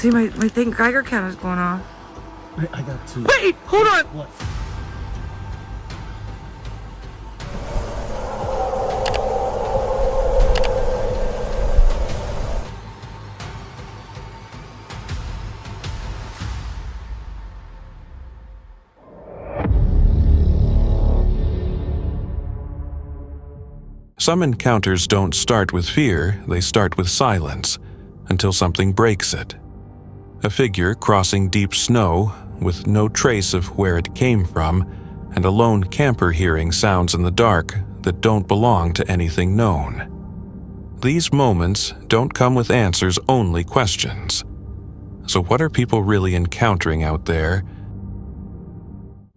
See, my thing Geiger counter's going off. Wait, I got two. Wait, hold on. What? Some encounters don't start with fear, they start with silence, until something breaks it. A figure crossing deep snow, with no trace of where it came from, and a lone camper hearing sounds in the dark that don't belong to anything known. These moments don't come with answers, only questions. So what are people really encountering out there?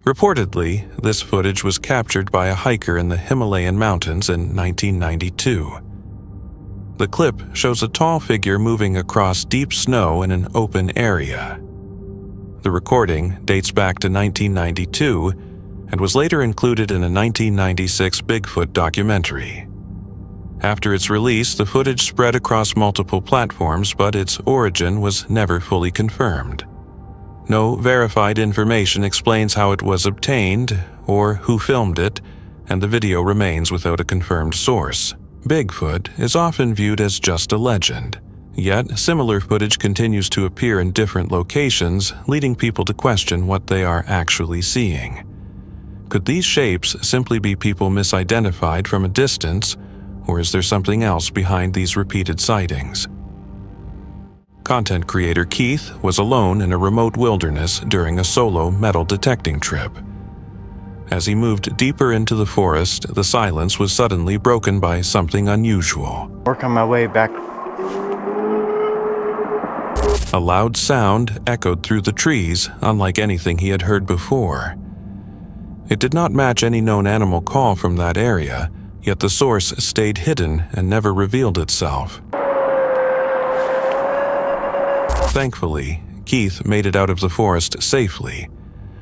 Reportedly, this footage was captured by a hiker in the Himalayan mountains in 1992. The clip shows a tall figure moving across deep snow in an open area. The recording dates back to 1992 and was later included in a 1996 Bigfoot documentary. After its release, the footage spread across multiple platforms, but its origin was never fully confirmed. No verified information explains how it was obtained or who filmed it, and the video remains without a confirmed source. Bigfoot is often viewed as just a legend, yet similar footage continues to appear in different locations, leading people to question what they are actually seeing. Could these shapes simply be people misidentified from a distance, or is there something else behind these repeated sightings? Content creator Keith was alone in a remote wilderness during a solo metal detecting trip. As he moved deeper into the forest, the silence was suddenly broken by something unusual. Working my way back. A loud sound echoed through the trees, unlike anything he had heard before. It did not match any known animal call from that area, yet the source stayed hidden and never revealed itself. Thankfully, Keith made it out of the forest safely,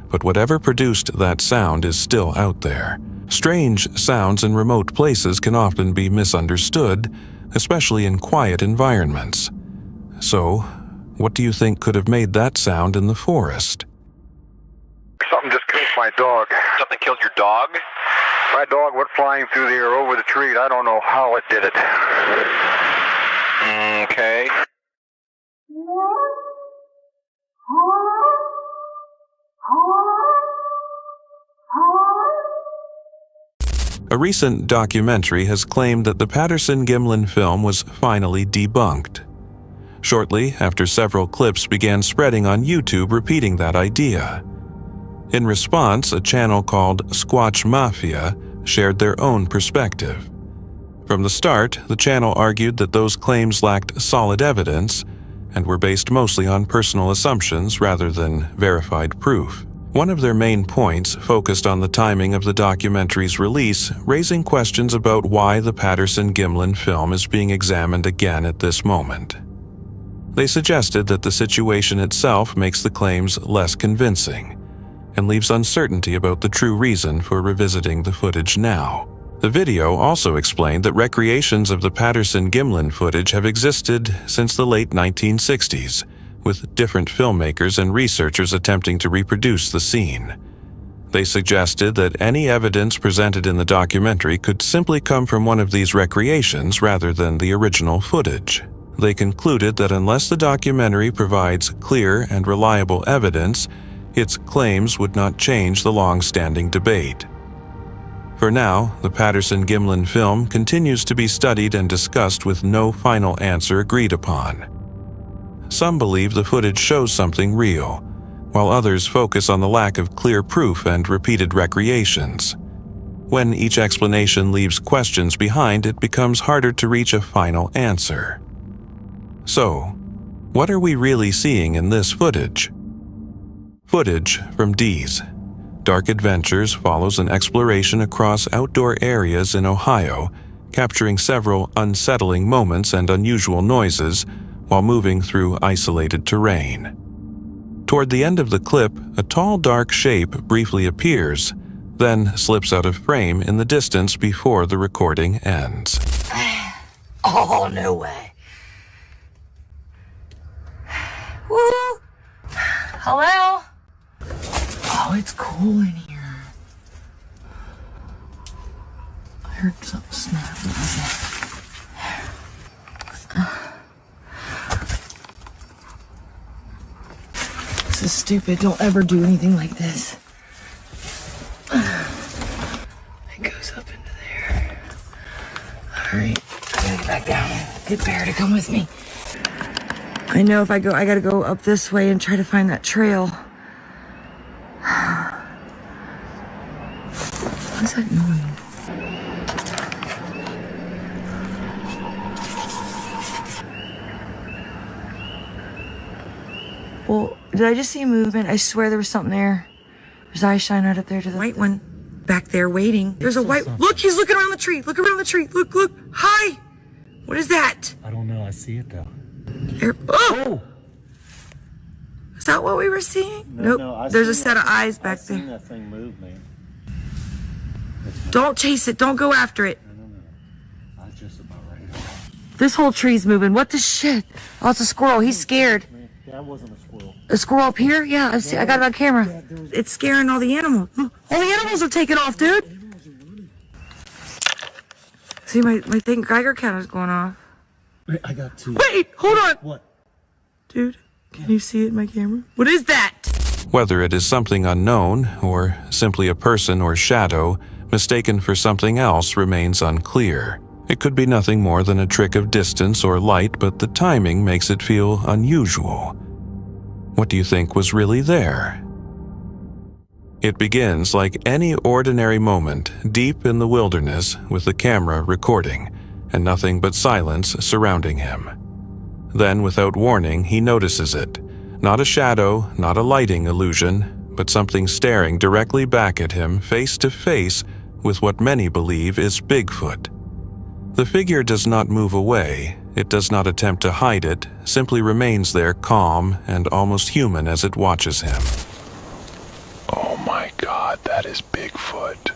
but whatever produced that sound is still out there. Strange sounds in remote places can often be misunderstood, especially in quiet environments. So, what do you think could have made that sound in the forest? Something just killed my dog. Something killed your dog? My dog went flying through the air over the tree. I don't know how it did it. Okay. A recent documentary has claimed that the Patterson-Gimlin film was finally debunked. Shortly after, several clips began spreading on YouTube repeating that idea. In response, a channel called Squatch Mafia shared their own perspective. From the start, the channel argued that those claims lacked solid evidence and were based mostly on personal assumptions rather than verified proof. One of their main points focused on the timing of the documentary's release, raising questions about why the Patterson-Gimlin film is being examined again at this moment. They suggested that the situation itself makes the claims less convincing and leaves uncertainty about the true reason for revisiting the footage now. The video also explained that recreations of the Patterson-Gimlin footage have existed since the late 1960s, with different filmmakers and researchers attempting to reproduce the scene. They suggested that any evidence presented in the documentary could simply come from one of these recreations rather than the original footage. They concluded that unless the documentary provides clear and reliable evidence, its claims would not change the long-standing debate. For now, the Patterson-Gimlin film continues to be studied and discussed with no final answer agreed upon. Some believe the footage shows something real, while others focus on the lack of clear proof and repeated recreations. When each explanation leaves questions behind, it becomes harder to reach a final answer. So, what are we really seeing in this footage? Footage from D's Dark Adventures follows an exploration across outdoor areas in Ohio, capturing several unsettling moments and unusual noises while moving through isolated terrain. Toward the end of the clip, a tall dark shape briefly appears, then slips out of frame in the distance before the recording ends. Oh, no way. Woo! Hello? Oh, it's cool in here. I heard something snap. This is stupid. Don't ever do anything like this. It goes up into there. Alright, I gotta get back down. Get Bear to come with me. I know if I gotta go up this way and try to find that trail. What's that noise? Well, did I just see movement? I swear there was something there. There's eye shine right up there to the white one back there waiting. There's a white. Look, he's looking around the tree. Look around the tree. Look, look. Hi. What is that? I don't know. I see it though. Oh! Is that what we were seeing? Nope. No, there's a set of eyes back there. I've seen that thing move, man. Don't chase it. Don't go after it. No. I was just about ready. This whole tree's moving. What the shit? Oh, it's a squirrel. He's scared. That wasn't a squirrel. A squirrel up here? Yeah, I got it on camera. It's scaring all the animals. All the animals are taking off, dude. See, my thing Geiger counter's going off. Wait, I got two. Wait, hold on. What? Dude, can you see it in my camera? What is that? Whether it is something unknown or simply a person or shadow mistaken for something else remains unclear. It could be nothing more than a trick of distance or light, but the timing makes it feel unusual. What do you think was really there? It begins like any ordinary moment, deep in the wilderness, with the camera recording, and nothing but silence surrounding him. Then, without warning, he notices it. Not a shadow, not a lighting illusion, but something staring directly back at him, face to face, with what many believe is Bigfoot. The figure does not move away, it does not attempt to hide it, simply remains there calm and almost human as it watches him. Oh my God, that is Bigfoot.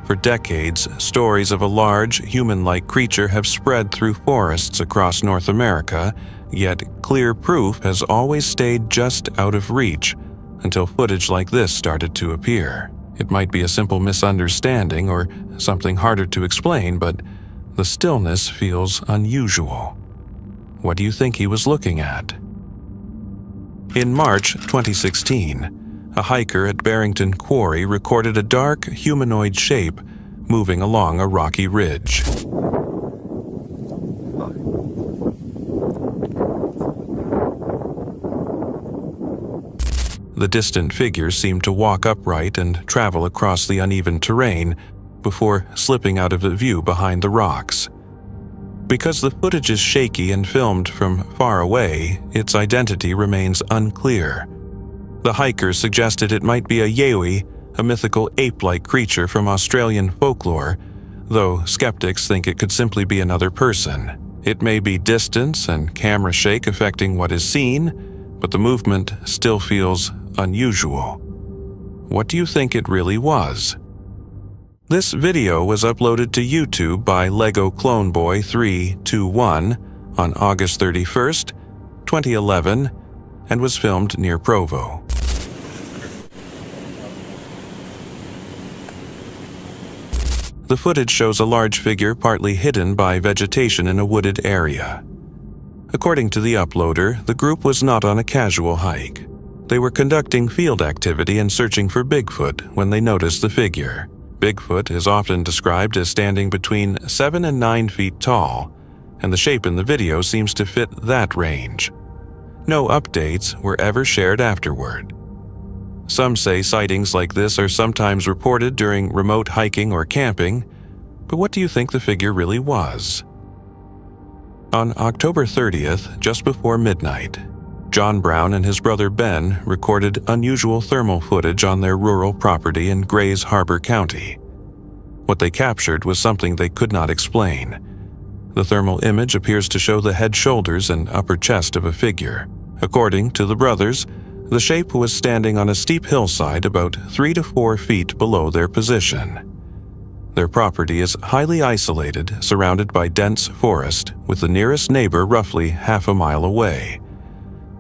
For decades, stories of a large, human-like creature have spread through forests across North America, yet clear proof has always stayed just out of reach until footage like this started to appear. It might be a simple misunderstanding or something harder to explain, but the stillness feels unusual. What do you think he was looking at? In March 2016, a hiker at Barrington Quarry recorded a dark, humanoid shape moving along a rocky ridge. The distant figure seemed to walk upright and travel across the uneven terrain before slipping out of the view behind the rocks. Because the footage is shaky and filmed from far away, its identity remains unclear. The hikers suggested it might be a Yowie, a mythical ape-like creature from Australian folklore, though skeptics think it could simply be another person. It may be distance and camera shake affecting what is seen, but the movement still feels unusual. What do you think it really was? This video was uploaded to YouTube by Lego Clone Boy 321 on August 31st, 2011, and was filmed near Provo. The footage shows a large figure partly hidden by vegetation in a wooded area. According to the uploader, the group was not on a casual hike. They were conducting field activity and searching for Bigfoot when they noticed the figure. Bigfoot is often described as standing between 7 and 9 feet tall, and the shape in the video seems to fit that range. No updates were ever shared afterward. Some say sightings like this are sometimes reported during remote hiking or camping, but what do you think the figure really was? On October 30th, just before midnight, John Brown and his brother Ben recorded unusual thermal footage on their rural property in Grays Harbor County. What they captured was something they could not explain. The thermal image appears to show the head, shoulders, and upper chest of a figure. According to the brothers, the shape was standing on a steep hillside about 3 to 4 feet below their position. Their property is highly isolated, surrounded by dense forest, with the nearest neighbor roughly half a mile away.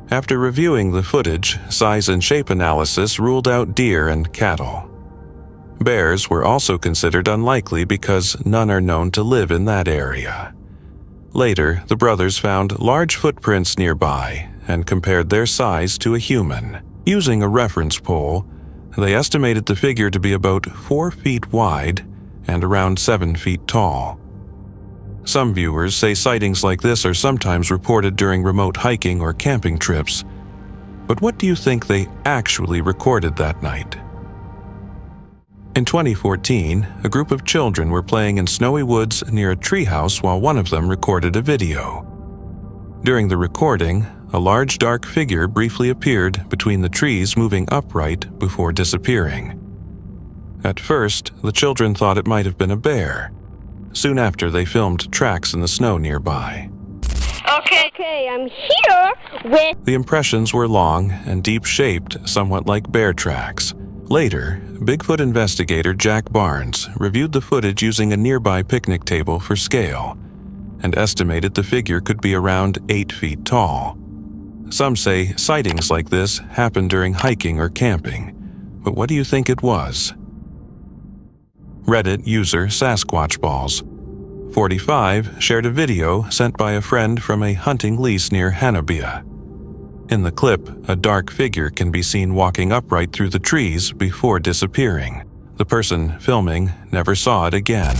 After reviewing the footage, size and shape analysis ruled out deer and cattle. Bears were also considered unlikely because none are known to live in that area. Later, the brothers found large footprints nearby and compared their size to a human. Using a reference pole, they estimated the figure to be about 4 feet wide and around 7 feet tall. Some viewers say sightings like this are sometimes reported during remote hiking or camping trips. But what do you think they actually recorded that night? In 2014, a group of children were playing in snowy woods near a treehouse while one of them recorded a video. During the recording, a large dark figure briefly appeared between the trees, moving upright before disappearing. At first, the children thought it might have been a bear. Soon after, they filmed tracks in the snow nearby. Okay, I'm here with... The impressions were long and deep-shaped, somewhat like bear tracks. Later, Bigfoot investigator Jack Barnes reviewed the footage using a nearby picnic table for scale and estimated the figure could be around 8 feet tall. Some say sightings like this happen during hiking or camping, but what do you think it was? Reddit user Sasquatchballs 45 shared a video sent by a friend from a hunting lease near Hanabia. In the clip, a dark figure can be seen walking upright through the trees before disappearing. The person filming never saw it again.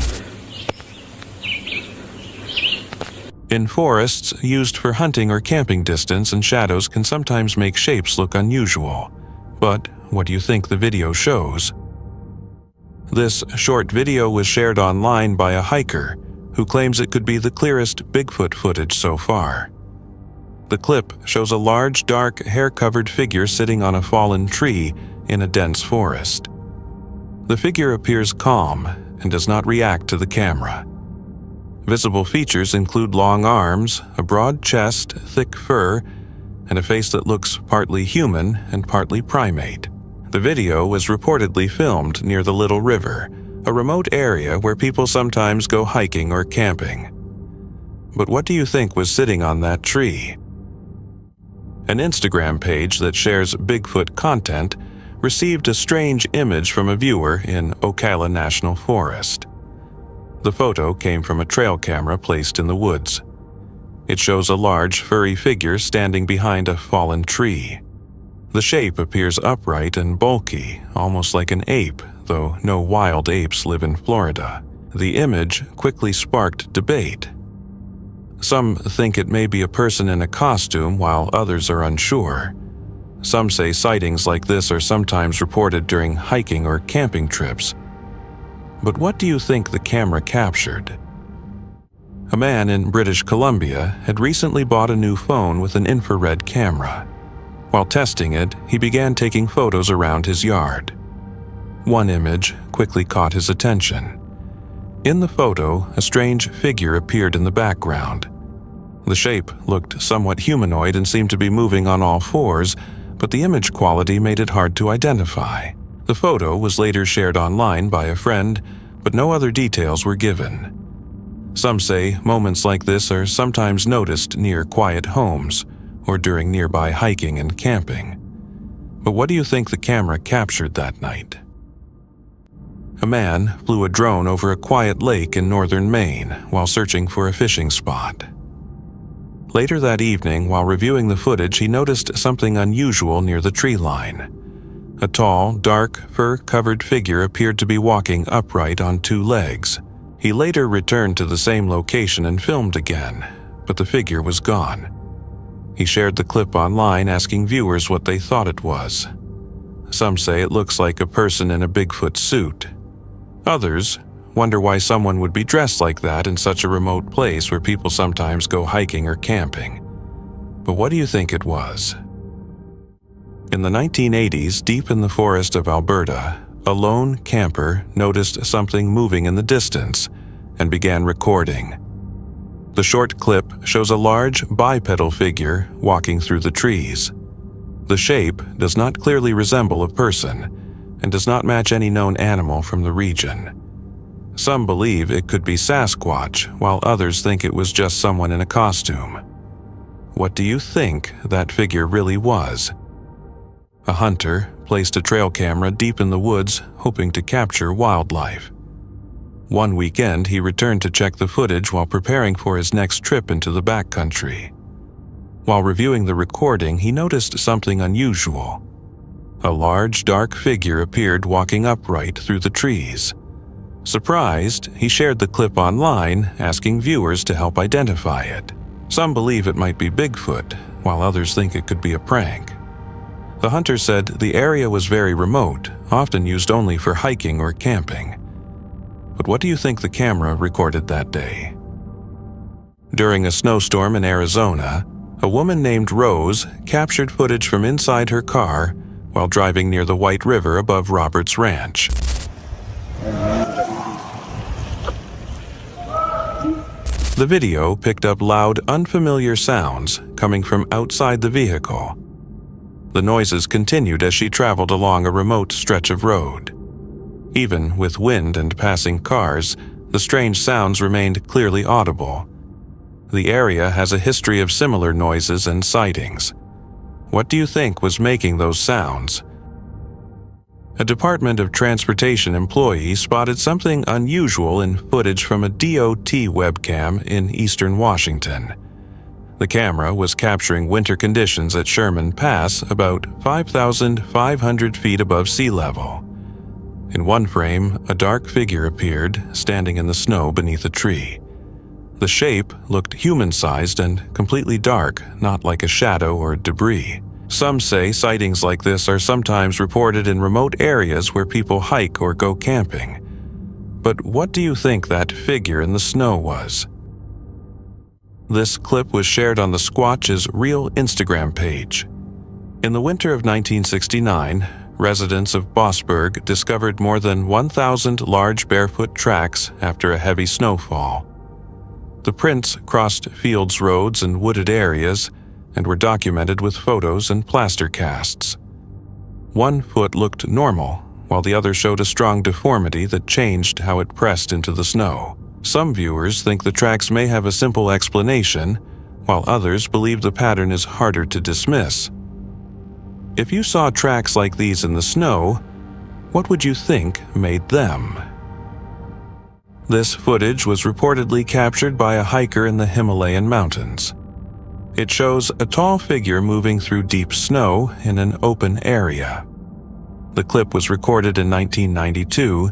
In forests, used for hunting or camping, distance and shadows can sometimes make shapes look unusual. But what do you think the video shows? This short video was shared online by a hiker who claims it could be the clearest Bigfoot footage so far. The clip shows a large, dark, hair-covered figure sitting on a fallen tree in a dense forest. The figure appears calm and does not react to the camera. Visible features include long arms, a broad chest, thick fur, and a face that looks partly human and partly primate. The video was reportedly filmed near the Little River, a remote area where people sometimes go hiking or camping. But what do you think was sitting on that tree? An Instagram page that shares Bigfoot content received a strange image from a viewer in Ocala National Forest. The photo came from a trail camera placed in the woods. It shows a large, furry figure standing behind a fallen tree. The shape appears upright and bulky, almost like an ape, though no wild apes live in Florida. The image quickly sparked debate. Some think it may be a person in a costume, while others are unsure. Some say sightings like this are sometimes reported during hiking or camping trips. But what do you think the camera captured? A man in British Columbia had recently bought a new phone with an infrared camera. While testing it, he began taking photos around his yard. One image quickly caught his attention. In the photo, a strange figure appeared in the background. The shape looked somewhat humanoid and seemed to be moving on all fours, but the image quality made it hard to identify. The photo was later shared online by a friend, but no other details were given. Some say moments like this are sometimes noticed near quiet homes or during nearby hiking and camping. But what do you think the camera captured that night? A man flew a drone over a quiet lake in northern Maine while searching for a fishing spot. Later that evening, while reviewing the footage, he noticed something unusual near the tree line. A tall, dark, fur-covered figure appeared to be walking upright on 2 legs. He later returned to the same location and filmed again, but the figure was gone. He shared the clip online, asking viewers what they thought it was. Some say it looks like a person in a Bigfoot suit. Others wonder why someone would be dressed like that in such a remote place where people sometimes go hiking or camping. But what do you think it was? In the 1980s, deep in the forest of Alberta, a lone camper noticed something moving in the distance and began recording. The short clip shows a large bipedal figure walking through the trees. The shape does not clearly resemble a person and does not match any known animal from the region. Some believe it could be Sasquatch, while others think it was just someone in a costume. What do you think that figure really was? A hunter placed a trail camera deep in the woods, hoping to capture wildlife. One weekend, he returned to check the footage while preparing for his next trip into the backcountry. While reviewing the recording, he noticed something unusual. A large, dark figure appeared walking upright through the trees. Surprised, he shared the clip online, asking viewers to help identify it. Some believe it might be Bigfoot, while others think it could be a prank. The hunter said the area was very remote, often used only for hiking or camping. But what do you think the camera recorded that day? During a snowstorm in Arizona, a woman named Rose captured footage from inside her car while driving near the White River above Roberts Ranch. The video picked up loud, unfamiliar sounds coming from outside the vehicle. The noises continued as she traveled along a remote stretch of road. Even with wind and passing cars, the strange sounds remained clearly audible. The area has a history of similar noises and sightings. What do you think was making those sounds? A Department of Transportation employee spotted something unusual in footage from a DOT webcam in eastern Washington. The camera was capturing winter conditions at Sherman Pass, about 5,500 feet above sea level. In one frame, a dark figure appeared, standing in the snow beneath a tree. The shape looked human-sized and completely dark, not like a shadow or debris. Some say sightings like this are sometimes reported in remote areas where people hike or go camping. But what do you think that figure in the snow was? This clip was shared on the Squatch's Real Instagram page. In the winter of 1969, residents of Bossburg discovered more than 1,000 large barefoot tracks after a heavy snowfall. The prints crossed fields, roads, and wooded areas, and were documented with photos and plaster casts. One foot looked normal, while the other showed a strong deformity that changed how it pressed into the snow. Some viewers think the tracks may have a simple explanation, while others believe the pattern is harder to dismiss. If you saw tracks like these in the snow, what would you think made them? This footage was reportedly captured by a hiker in the Himalayan mountains. It shows a tall figure moving through deep snow in an open area. The clip was recorded in 1992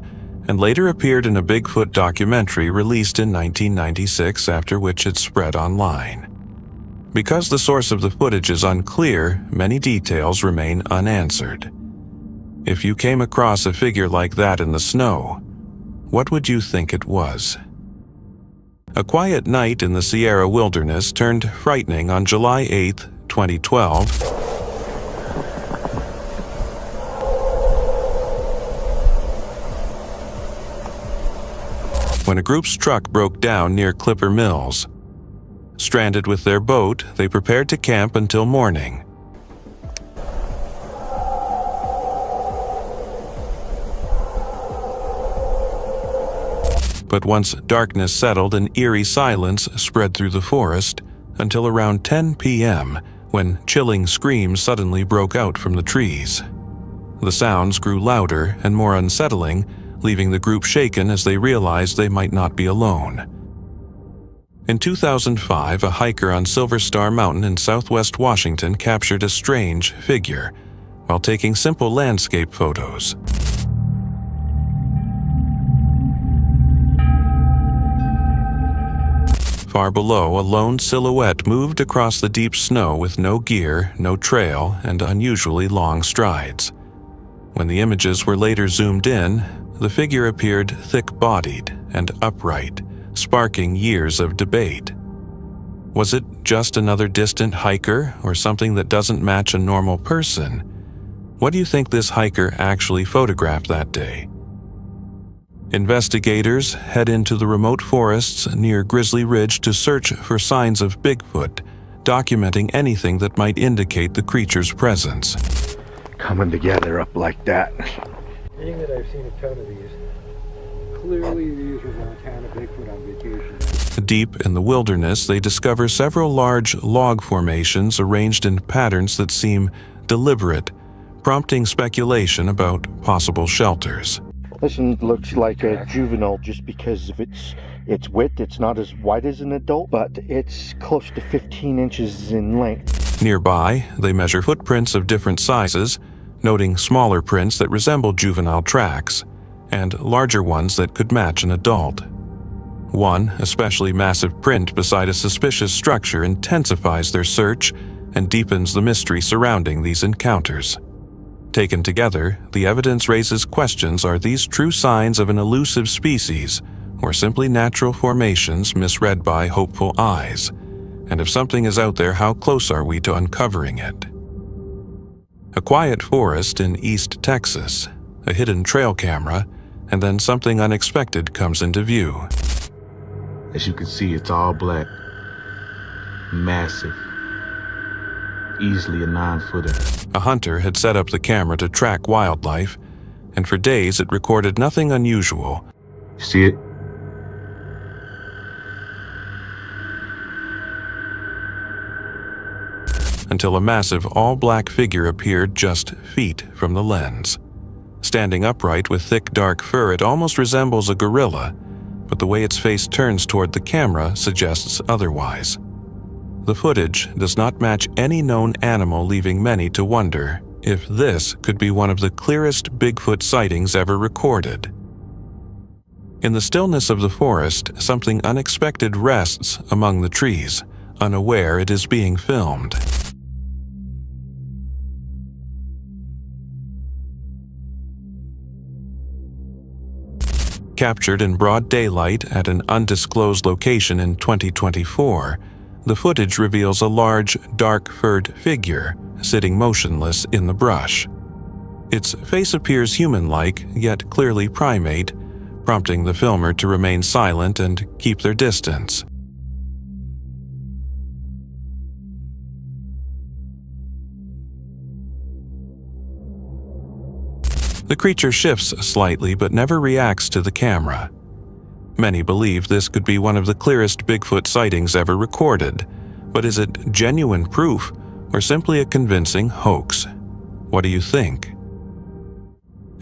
and later appeared in a Bigfoot documentary released in 1996, after which it spread online. Because the source of the footage is unclear, many details remain unanswered. If you came across a figure like that in the snow, what would you think it was? A quiet night in the Sierra wilderness turned frightening on July 8, 2012, when a group's truck broke down near Clipper Mills. Stranded with their boat, they prepared to camp until morning. But once darkness settled, an eerie silence spread through the forest until around 10 p.m., when chilling screams suddenly broke out from the trees. The sounds grew louder and more unsettling, leaving the group shaken as they realized they might not be alone. In 2005, a hiker on Silver Star Mountain in southwest Washington captured a strange figure while taking simple landscape photos. Far below, a lone silhouette moved across the deep snow with no gear, no trail, and unusually long strides. When the images were later zoomed in, the figure appeared thick-bodied and upright, sparking years of debate. Was it just another distant hiker or something that doesn't match a normal person? What do you think this hiker actually photographed that day? Investigators head into the remote forests near Grizzly Ridge to search for signs of Bigfoot, documenting anything that might indicate the creature's presence. Coming together up like that. Being that I've seen a ton of these, clearly these were Montana Bigfoot on vacation. Deep in the wilderness, they discover several large log formations arranged in patterns that seem deliberate, prompting speculation about possible shelters. This one looks like a juvenile just because of its width. It's not as wide as an adult, but it's close to 15 inches in length. Nearby, they measure footprints of different sizes, noting smaller prints that resemble juvenile tracks, and larger ones that could match an adult. One especially massive print beside a suspicious structure intensifies their search and deepens the mystery surrounding these encounters. Taken together, the evidence raises questions: are these true signs of an elusive species, or simply natural formations misread by hopeful eyes? And if something is out there, how close are we to uncovering it? A quiet forest in East Texas, a hidden trail camera, and then something unexpected comes into view. As you can see, it's all black. Massive. Easily a 9-footer. A hunter had set up the camera to track wildlife, and for days it recorded nothing unusual. See it? Until a massive all-black figure appeared just feet from the lens. Standing upright with thick dark fur, it almost resembles a gorilla, but the way its face turns toward the camera suggests otherwise. The footage does not match any known animal, leaving many to wonder if this could be one of the clearest Bigfoot sightings ever recorded. In the stillness of the forest, something unexpected rests among the trees, unaware it is being filmed. Captured in broad daylight at an undisclosed location in 2024, the footage reveals a large, dark-furred figure sitting motionless in the brush. Its face appears human-like, yet clearly primate, prompting the filmer to remain silent and keep their distance. The creature shifts slightly but never reacts to the camera. Many believe this could be one of the clearest Bigfoot sightings ever recorded, but is it genuine proof or simply a convincing hoax? What do you think?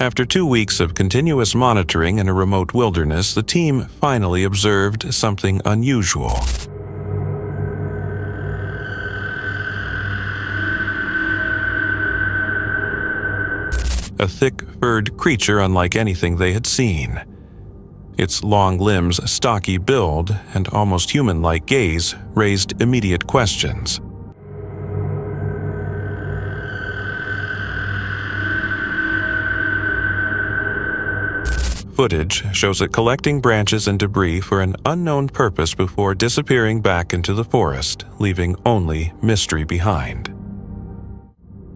After 2 weeks of continuous monitoring in a remote wilderness, the team finally observed something unusual. A thick-furred creature unlike anything they had seen. Its long limbs, stocky build, and almost human-like gaze raised immediate questions. Footage shows it collecting branches and debris for an unknown purpose before disappearing back into the forest, leaving only mystery behind.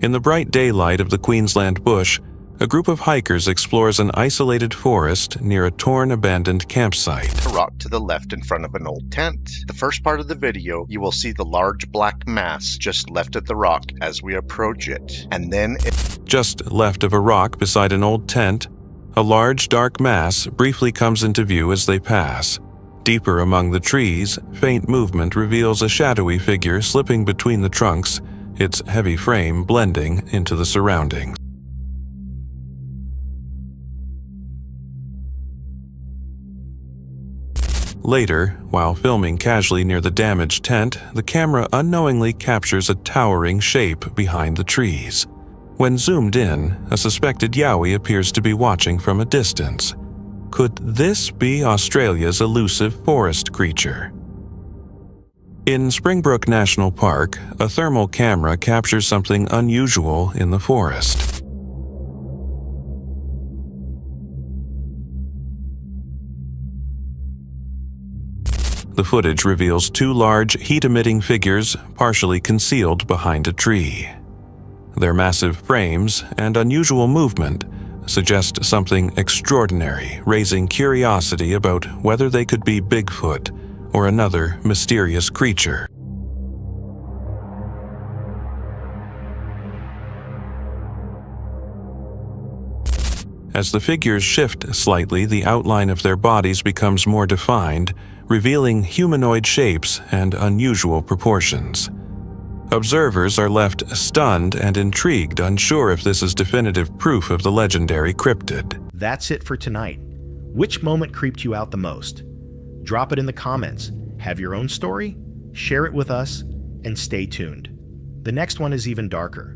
In the bright daylight of the Queensland bush, a group of hikers explores an isolated forest near a torn, abandoned campsite. A rock to the left in front of an old tent. The first part of the video, you will see the large black mass just left of the rock as we approach it. And then Just left of a rock beside an old tent, a large dark mass briefly comes into view as they pass. Deeper among the trees, faint movement reveals a shadowy figure slipping between the trunks, its heavy frame blending into the surroundings. Later, while filming casually near the damaged tent, the camera unknowingly captures a towering shape behind the trees. When zoomed in, a suspected yowie appears to be watching from a distance. Could this be Australia's elusive forest creature? In Springbrook National Park, a thermal camera captures something unusual in the forest. The footage reveals two large, heat-emitting figures partially concealed behind a tree. Their massive frames and unusual movement suggest something extraordinary, raising curiosity about whether they could be Bigfoot or another mysterious creature. As the figures shift slightly, the outline of their bodies becomes more defined, revealing humanoid shapes and unusual proportions. Observers are left stunned and intrigued, unsure if this is definitive proof of the legendary cryptid. That's it for tonight. Which moment creeped you out the most? Drop it in the comments. Have your own story? Share it with us, and stay tuned. The next one is even darker.